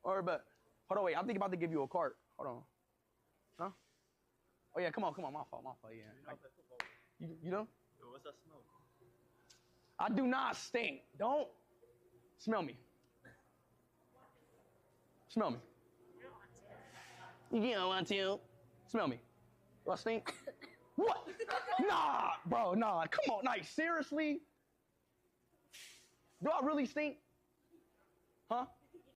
Or but hold on, wait. I'm thinking about to give you a cart. Hold on. Huh? Oh yeah, come on. My fault. Yeah. You know? Yo, what's that smell? I do not stink. Don't smell me. Smell me. You don't want to. Smell me. Do I stink? What? Nah, bro, nah. Come on, like seriously? Do I really stink? Huh?